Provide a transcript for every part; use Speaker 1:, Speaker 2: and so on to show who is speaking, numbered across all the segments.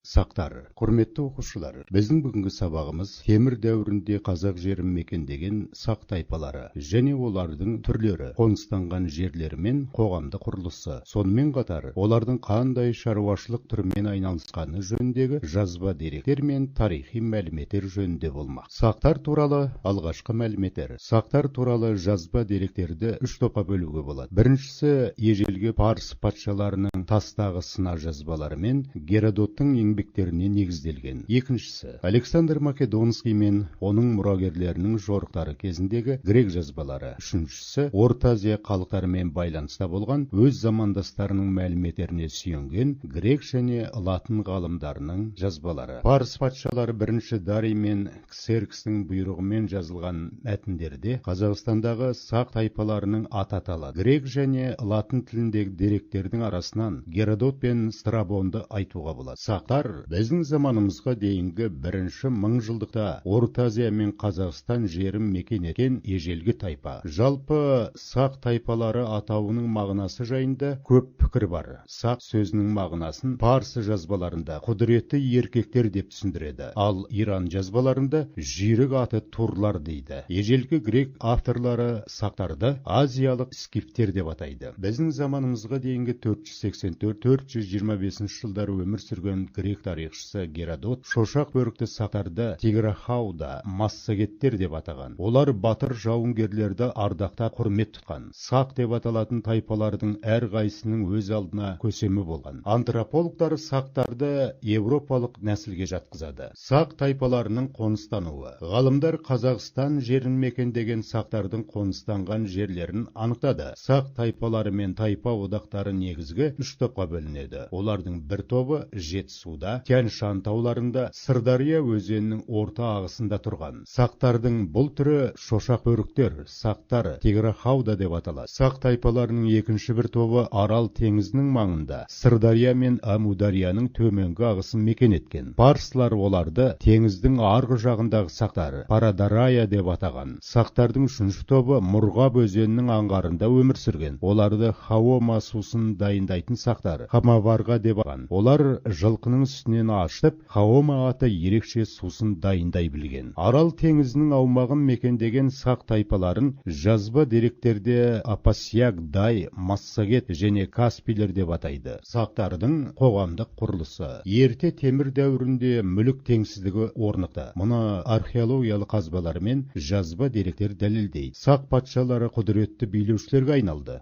Speaker 1: Сақтар, құрметті оқушылар, біздің бүгінгі сабағымыз темір дәуірінде қазақ жерін мекендеген сақ тайпалары және олардың түрлері, қоныстанған жерлері мен қоғамдық құрылысы, сонымен қатар олардың қандай шаруашылық түрімен айналысқаны жөніндегі жазба деректер мен тарихи мәліметтер жөнінде болмақ. Сақтар туралы алғашқы мәліметтер. Сақтар туралы жазба деректерді үш топқа бөлуге болады. Біріншісі, ежелгі парс патшаларының тастағы сына жазбалары мен Геродоттың еңбектеріне негізделген. Екіншісі, Александр Македонский мен оның мұрагерлерінің жорықтары кезіндегі грек жазбалары. Үшіншісі, Орта Азия халықтарымен байланыста болған өз замандастарының мәліметтеріне сүйенген грек және латын ғалымдарының жазбалары. Парс патшалары бірінші Дарий мен Ксеркстің бұйрығымен жазылған мәтіндерде Қазақстандағы сақ тайпаларының аты аталады. Грек және латын тіліндегі деректердің арасынан Геродот пен Страбонды айтуға болады. Сақтар біздің заманымызға дейінгі бірінші мыңжылдықта Орта Азия мен Қазақстан жерін мекен еткен ежелгі тайпа. Жалпы сақ тайпалары атауының мағынасы жайында көп пікір бар. Сақ сөзінің мағынасын парсы жазбаларында құдіретті еркектер деп түсіндіреді, ал Иран жазбаларында жүйрік аты турлар дейді. Ежелгі грек авторлары сақтарды азиялық скифтер деп атайды. Біздің заманымызға дейінгі 484-425 жылдары өмір сүрген грек тарихшысы Геродот шошақ бөрікті сақтарды Тиграхауда массагеттер деп атаған. Олар батыр жауынгерлерді ардақта құрмет тұтқан. Сақ деп аталатын тайпалардың әрқайсының өз алдына көсемі болған. Антропологтар сақтарды европалық нәсілге жатқызады. Сақ тайпаларының қоныстануы. Ғалымдар Қазақстан жерін мекендеген сақтардың қоныстанған жерлерін анықтады. Сақ тайпалары мен тайпа одақтары негізгі үш топқа бөлінеді. Олардың бір тобы Жетісуда, Тянь-Шань тауларында, Сырдария өзенінің орта ағысында тұрған. Сақтардың бұл түрі шошақ бөріктер, сақтар Тиграхауда деп аталады. Сақ тайпаларының екінші бір тобы Арал теңізінің маңында, Сырдария мен Амударияның төменгі ағысын мекен еткен. Парсылар оларды теңіздің арғы жағындағы сақтар Парадарая деп атаған. Сақтардың үшінші тобы Мұрғап өзенінің аңғарында өмір сүрген. Оларды Хаома сусын дайындайтын сақтар Хамаварға деп атаған. Олар жылқының үстінен ашып, Хаома аты ерекше сусын дайындай білген. Арал теңізінің аумағын мекендеген сақ тайпаларын жазба деректерде Апасяк, Дай, Массагет және Каспилер деп атайды. Сақтардың қоғамдық құрылысы. Ерте темір дәуірінде мүлік теңсіздігі орнықты. Мұны археологиялық қазбалар мен жазба деректер дәлелдейді. Сақ патшалары құдіретті билеушілерге айналды.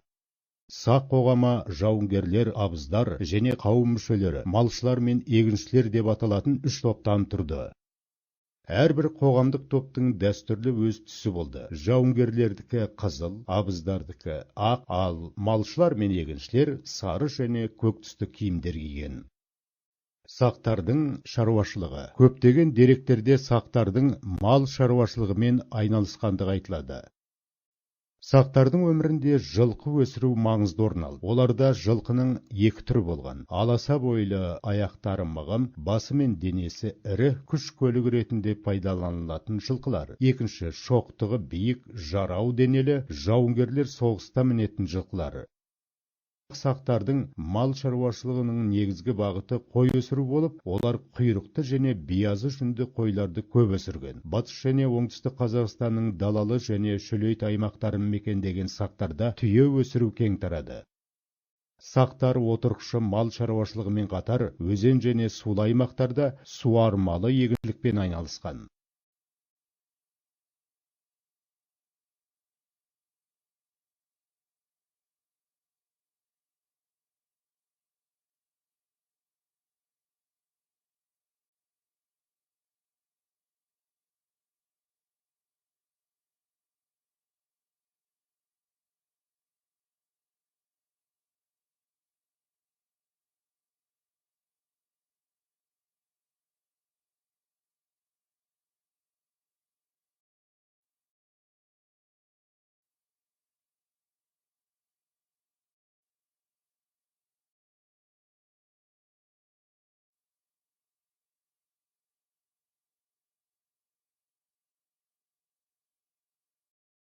Speaker 1: Сақ қоғамы жауынгерлер, абыздар және қауым мүшелері, малшылар мен егіншілер деп аталатын үш топтан тұрды. Әрбір қоғамдық топтың дәстүрлі өз түсі болды. Жауынгерлердікі қызыл, абыздардікі ақ, ал малшылар мен егіншілер сары және көк түсті киімдер киген. Сақтардың шаруашылығы. Көптеген деректерде сақтардың мал шаруашылығымен айналысқандығы айтылады. Сақтардың өмірінде жылқы өсіру маңызды орын алды. Оларда жылқының екі түрі болған. Аласа бойлы, аяқтары мығым, басы мен денесі ірі күш көлігі ретінде пайдаланылатын жылқылар. Екінші, шоқтығы биік, жарау денелі, жауынгерлер соғыста мінетін жылқылары. Сақтардың мал шаруашылығының негізгі бағыты қой өсіру болып, олар құйрықты және биязы жүнді қойларды көп өсірген. Батыс және оңтүстік Қазақстанның далалы және шөлейт аймақтарын мекендеген сақтарда түйе өсіру кең тарады. Сақтар отырықшы мал шаруашылығымен қатар өзен және сулы аймақтарда суармалы егіншілікпен айналысқан.